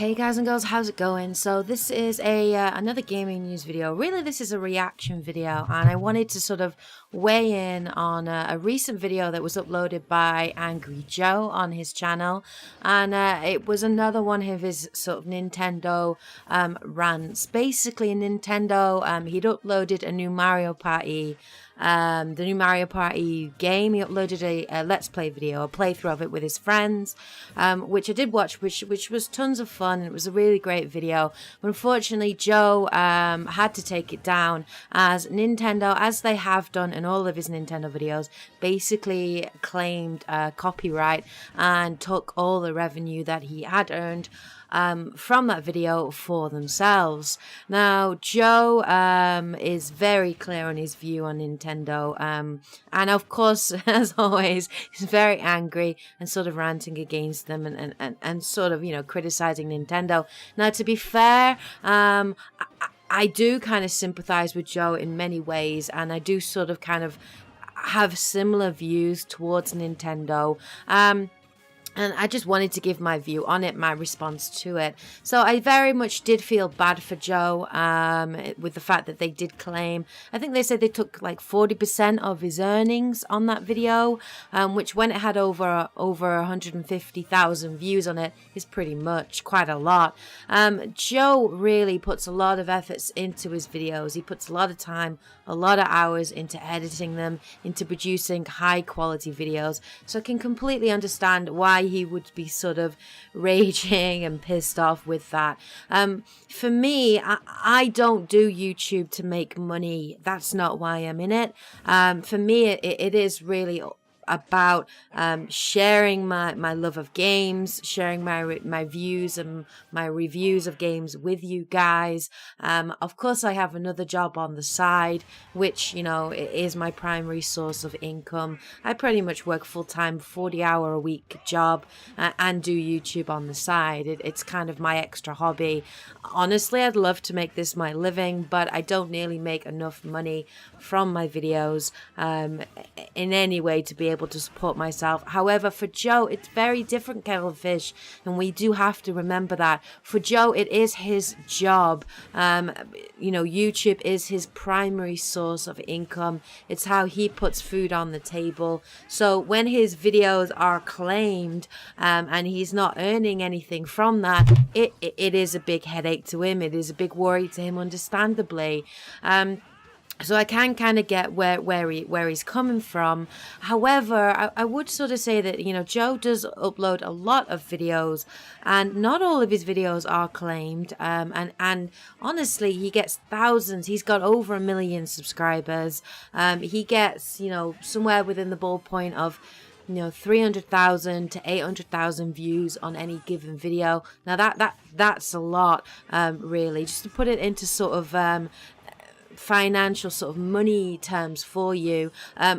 Hey guys and girls, how's it going? So this is a another gaming news video. Really, this is a reaction video, and I wanted to sort of weigh in on a recent video that was uploaded by AngryJoe on his channel, and it was another one of his sort of Nintendo rants. Basically, Nintendo, he'd uploaded a new Mario Party. The new Mario Party game. He uploaded a Let's Play video, a playthrough of it with his friends, which I did watch, which was tons of fun. It was a really great video. But unfortunately, Joe had to take it down, as Nintendo, as they have done in all of his Nintendo videos, basically claimed copyright and took all the revenue that he had earned from that video for themselves. Now, Joe is very clear on his view on Nintendo, and of course, as always, he's very angry and sort of ranting against them and sort of, you know, criticizing Nintendo. Now, to be fair, I do kind of sympathize with Joe in many ways, and I do sort of kind of have similar views towards Nintendo. And I just wanted to give my view on it, my response to it. So I very much did feel bad for Joe with the fact that they did claim, I think they said they took like 40% of his earnings on that video, which when it had over 150,000 views on it is pretty much quite a lot. Joe really puts a lot of efforts into his videos. He puts a lot of time, a lot of hours into editing them, into producing high quality videos. So I can completely understand why he would be sort of raging and pissed off with that. For me, I don't do YouTube to make money. That's not why I'm in it. For me, it is really about sharing my love of games, sharing my views and my reviews of games with you guys. Of course, I have another job on the side, which, you know, is my primary source of income. I pretty much work full-time, 40-hour-a-week job, and do YouTube on the side. It's kind of my extra hobby. Honestly, I'd love to make this my living, but I don't nearly make enough money from my videos in any way to be able to support myself. However, for Joe, it's very different kettle of fish, and we do have to remember that. For Joe, it is his job. You know, YouTube is his primary source of income. It's how he puts food on the table. So when his videos are claimed and he's not earning anything from that, it is a big headache to him. It is a big worry to him, understandably. So I can kind of get where he's coming from. However, I would sort of say that, you know, Joe does upload a lot of videos, and not all of his videos are claimed. And honestly, he gets thousands. He's got over 1 million subscribers. He gets, you know, somewhere within the ballpoint of, you know, 300,000 to 800,000 views on any given video. Now that's a lot, really. Just to put it into sort of financial sort of money terms for you,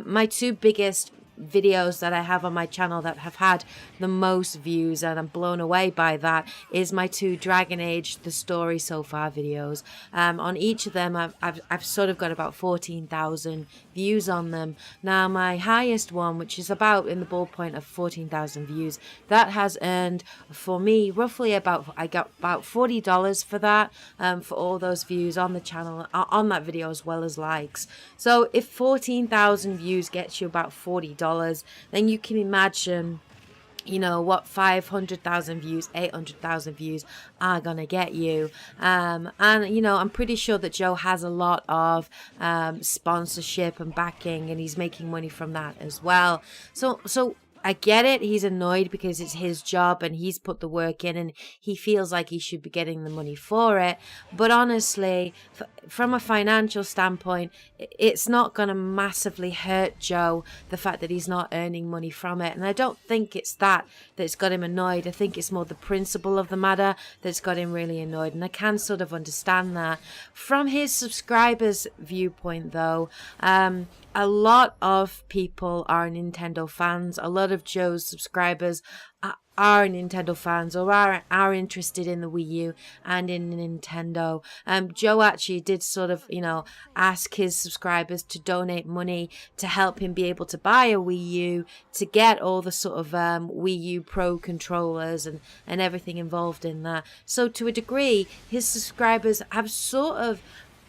my two biggest videos that I have on my channel that have had the most views, and I'm blown away by that, is my two Dragon Age The Story So Far videos. On each of them I've sort of got about 14,000 views on them. Now my highest one, which is about in the ballpoint of 14,000 views, that has earned for me roughly I got about $40 for that, for all those views on the channel, on that video, as well as likes. So if 14,000 views gets you about $40, then you can imagine, you know, what 500,000 views, 800,000 views are gonna get you. And you know, I'm pretty sure that Joe has a lot of sponsorship and backing, and he's making money from that as well. So I get it. He's annoyed because it's his job and he's put the work in and he feels like he should be getting the money for it. But honestly, from a financial standpoint, it's not going to massively hurt Joe, the fact that he's not earning money from it. And I don't think it's that's got him annoyed. I think it's more the principle of the matter that's got him really annoyed. And I can sort of understand that. From his subscribers' viewpoint, though, a lot of people are Nintendo fans. A lot of Joe's subscribers are Nintendo fans or are interested in the Wii U and in Nintendo. Joe actually did sort of, ask his subscribers to donate money to help him be able to buy a Wii U, to get all the sort of Wii U Pro controllers and everything involved in that. So to a degree, his subscribers have sort of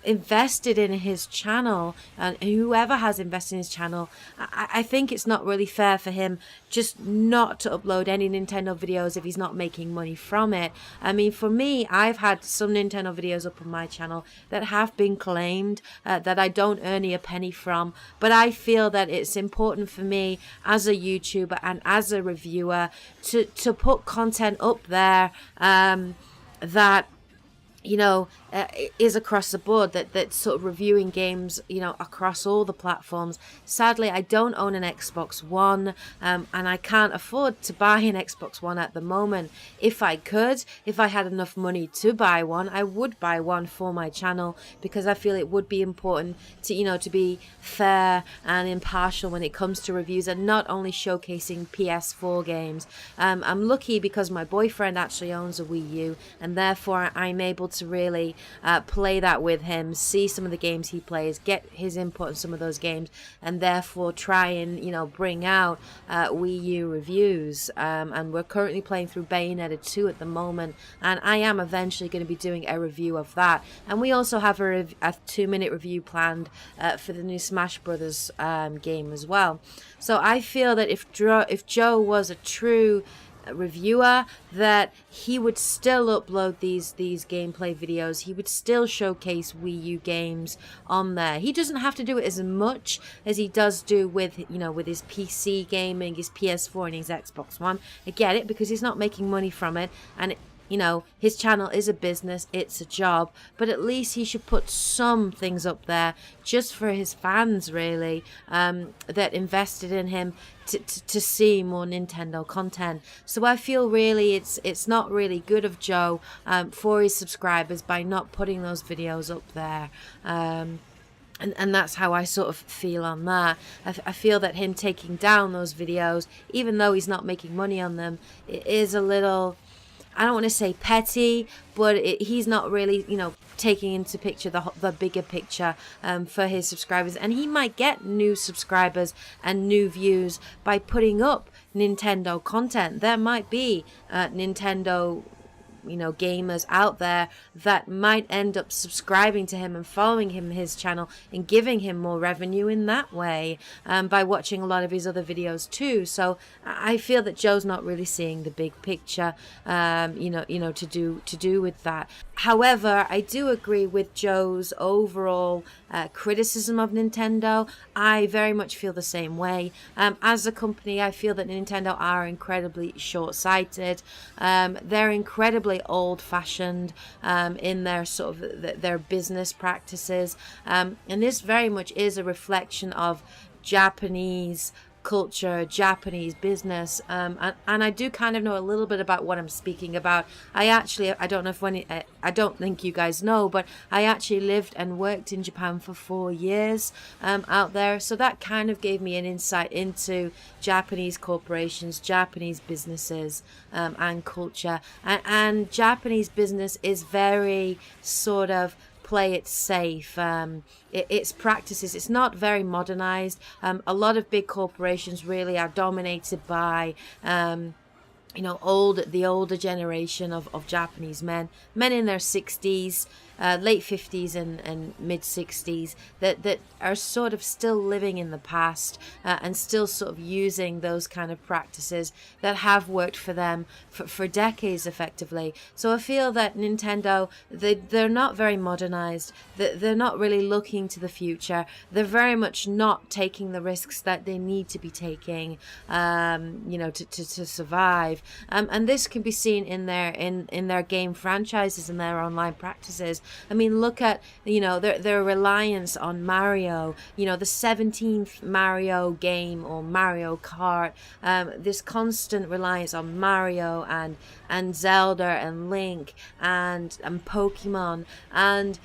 invested in his channel, and whoever has invested in his channel, I think it's not really fair for him just not to upload any Nintendo videos if he's not making money from it. I mean, for me, I've had some Nintendo videos up on my channel that have been claimed that I don't earn a penny from, but I feel that it's important for me as a YouTuber and as a reviewer to put content up there that is across the board, that's sort of reviewing games, across all the platforms. Sadly, I don't own an Xbox One, and I can't afford to buy an Xbox One at the moment. If I could, if I had enough money to buy one, I would buy one for my channel, because I feel it would be important to be fair and impartial when it comes to reviews, and not only showcasing PS4 games. I'm lucky because my boyfriend actually owns a Wii U, and therefore I'm able to really play that with him, see some of the games he plays, get his input on some of those games, and therefore try and bring out Wii U reviews. And we're currently playing through Bayonetta 2 at the moment, and I am eventually going to be doing a review of that. And we also have a 2-minute review planned for the new Smash Brothers game as well. So I feel that if Joe was a true reviewer, that he would still upload these gameplay videos. He would still showcase Wii U games on there. He doesn't have to do it as much as he does do with with his PC gaming, his PS4 and his Xbox One. I get it, because he's not making money from it, and his channel is a business, it's a job, but at least he should put some things up there just for his fans, really, that invested in him to see more Nintendo content. So I feel really it's not really good of Joe for his subscribers by not putting those videos up there. And that's how I sort of feel on that. I feel that him taking down those videos, even though he's not making money on them, it is a little, I don't want to say petty, but he's not really, taking into picture the bigger picture for his subscribers. And he might get new subscribers and new views by putting up Nintendo content. There might be Nintendo gamers out there that might end up subscribing to him and following him, his channel, and giving him more revenue in that way by watching a lot of his other videos too. So I feel that Joe's not really seeing the big picture, to do with that. However, I do agree with Joe's overall criticism of Nintendo. I very much feel the same way. As a company, I feel that Nintendo are incredibly short-sighted. They're incredibly old-fashioned in their sort of their business practices, and this very much is a reflection of Japanese culture, Japanese business, and I do kind of know a little bit about what I'm speaking about. I don't think you guys know, but I actually lived and worked in Japan for 4 years out there, so that kind of gave me an insight into Japanese corporations, Japanese businesses, and culture, and Japanese business is very sort of play it safe. Its practices, it's not very modernized. A lot of big corporations really are dominated by the older generation of Japanese men in their 60s, late 50s and mid 60s, that are sort of still living in the past and still sort of using those kind of practices that have worked for them for decades effectively. So I feel that Nintendo, they're not very modernized. They're not really looking to the future. They're very much not taking the risks that they need to be taking, to survive. And this can be seen in their game franchises and their online practices. I mean, look at their reliance on Mario. The 17th Mario game or Mario Kart. This constant reliance on Mario and Zelda and Link and Pokemon, and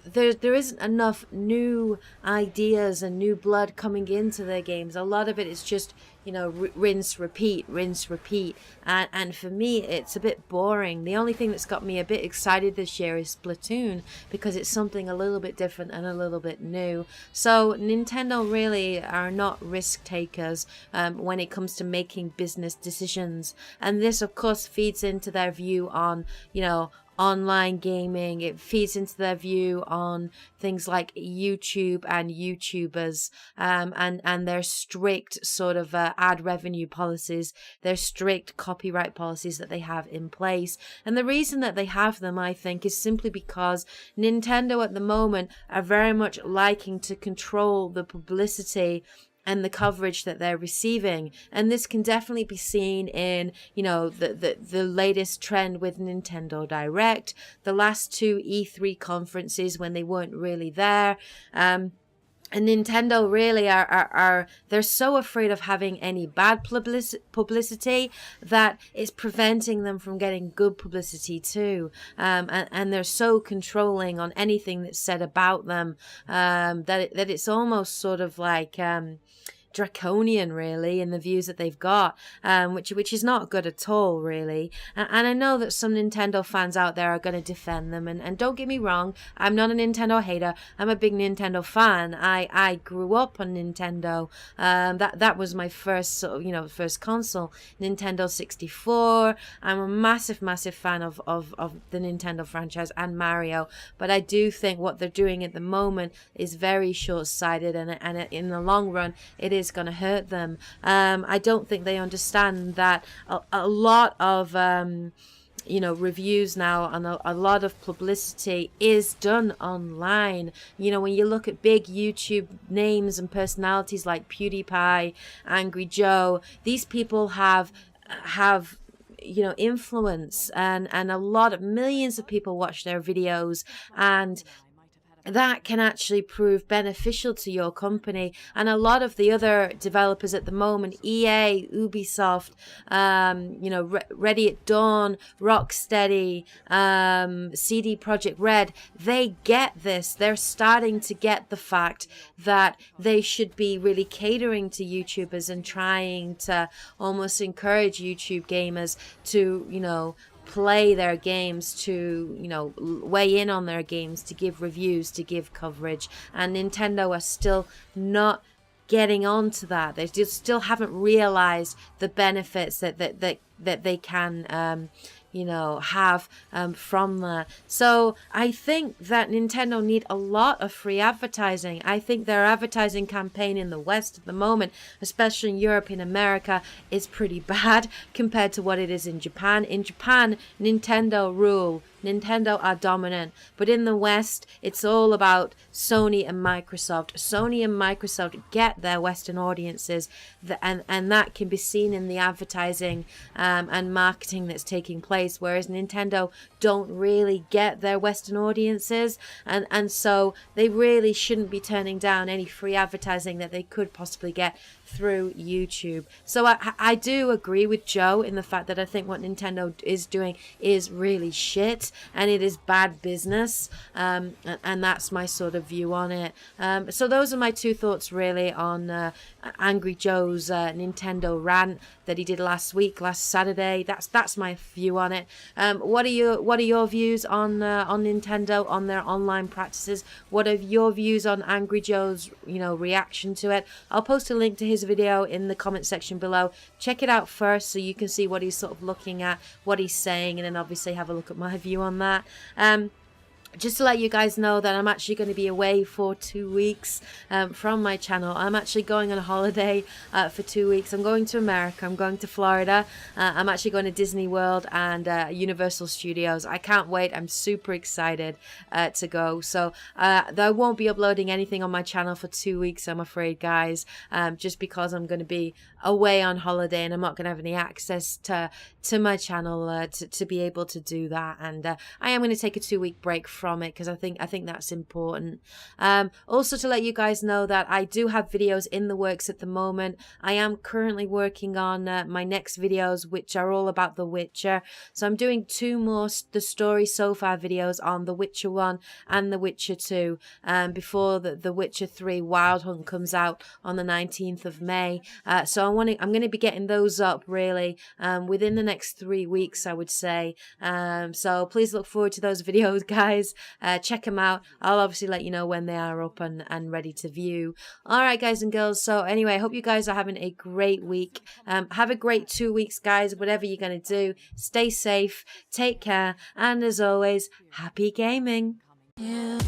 there isn't enough new ideas and new blood coming into their games. A lot of it is just you know, rinse, repeat, rinse, repeat. And for me, it's a bit boring. The only thing that's got me a bit excited this year is Splatoon, because it's something a little bit different and a little bit new. So Nintendo really are not risk takers when it comes to making business decisions. And this, of course, feeds into their view on, you know, online gaming. It feeds into their view on things like YouTube and YouTubers, and their strict sort of ad revenue policies, their strict copyright policies that they have in place. And the reason that they have them, I think, is simply because Nintendo at the moment are very much liking to control the publicity and the coverage that they're receiving. And this can definitely be seen in, you know, the latest trend with Nintendo Direct, the last two E3 conferences when they weren't really there. And Nintendo really are they're so afraid of having any bad publicity that it's preventing them from getting good publicity too. And they're so controlling on anything that's said about them, that it's almost sort of like, draconian really in the views that they've got, which is not good at all really. And I know that some Nintendo fans out there are going to defend them, and don't get me wrong, I'm not a Nintendo hater. I'm a big Nintendo fan. I grew up on Nintendo. That was my first sort of, you know, first console, Nintendo 64. I'm a massive fan of the Nintendo franchise and Mario, but I do think what they're doing at the moment is very short-sighted, and in the long run it is going to hurt them. I don't think they understand that a lot of you know, reviews now and a lot of publicity is done online. You know, when you look at big YouTube names and personalities like PewDiePie, AngryJoe, these people have you know, influence, and a lot of millions of people watch their videos, and that can actually prove beneficial to your company. And a lot of the other developers at the moment, EA, Ubisoft, you know, Ready at Dawn, Rocksteady, CD Projekt Red, they get this. They're starting to get the fact that they should be really catering to YouTubers and trying to almost encourage YouTube gamers to, you know, play their games, to, you know, weigh in on their games, to give reviews, to give coverage. And Nintendo are still not getting on to that. They just still haven't realized the benefits that they can you know, have from that. So I think that Nintendo need a lot of free advertising. I think their advertising campaign in the West at the moment, especially in Europe, in America, is pretty bad compared to what it is in Japan. In Japan, Nintendo rule. Nintendo are dominant, but in the West, it's all about Sony and Microsoft. Sony and Microsoft get their Western audiences, and that can be seen in the advertising and marketing that's taking place, whereas Nintendo don't really get their Western audiences, and so they really shouldn't be turning down any free advertising that they could possibly get through YouTube. So I do agree with Joe in the fact that I think what Nintendo is doing is really shit, and it is bad business, and that's my sort of view on it. So those are my two thoughts really on Angry Joe's Nintendo rant that he did last Saturday. That's my view on it. What are your views on Nintendo, on their online practices? What are your views on Angry Joe's, you know, reaction to it? I'll post a link to his video in the comment section below. Check it out first so you can see what he's sort of looking at, what he's saying, and then obviously have a look at my view on that. Just to let you guys know that I'm actually going to be away for 2 weeks from my channel. I'm actually going on a holiday for 2 weeks. I'm going to America. I'm going to Florida. I'm actually going to Disney World and Universal Studios. I can't wait. I'm super excited to go. So I won't be uploading anything on my channel for 2 weeks, I'm afraid, guys, just because I'm going to be away on holiday and I'm not going to have any access to my channel to be able to do that. And I am going to take a 2 week break from it, because I think that's important. Also to let you guys know that I do have videos in the works at the moment. I am currently working on my next videos, which are all about The Witcher. So I'm doing 2 more the story so far videos on The Witcher 1 and The Witcher 2 before the Witcher 3 Wild Hunt comes out on the 19th of May. So I'm going to be getting those up really within the next 3 weeks, I would say. So please look forward to those videos, guys. Check them out. I'll obviously let you know when they are up and ready to view. All right, guys and girls. So anyway, I hope you guys are having a great week. Have a great 2 weeks, guys. Whatever you're going to do, stay safe, take care, and as always, happy gaming. Yeah.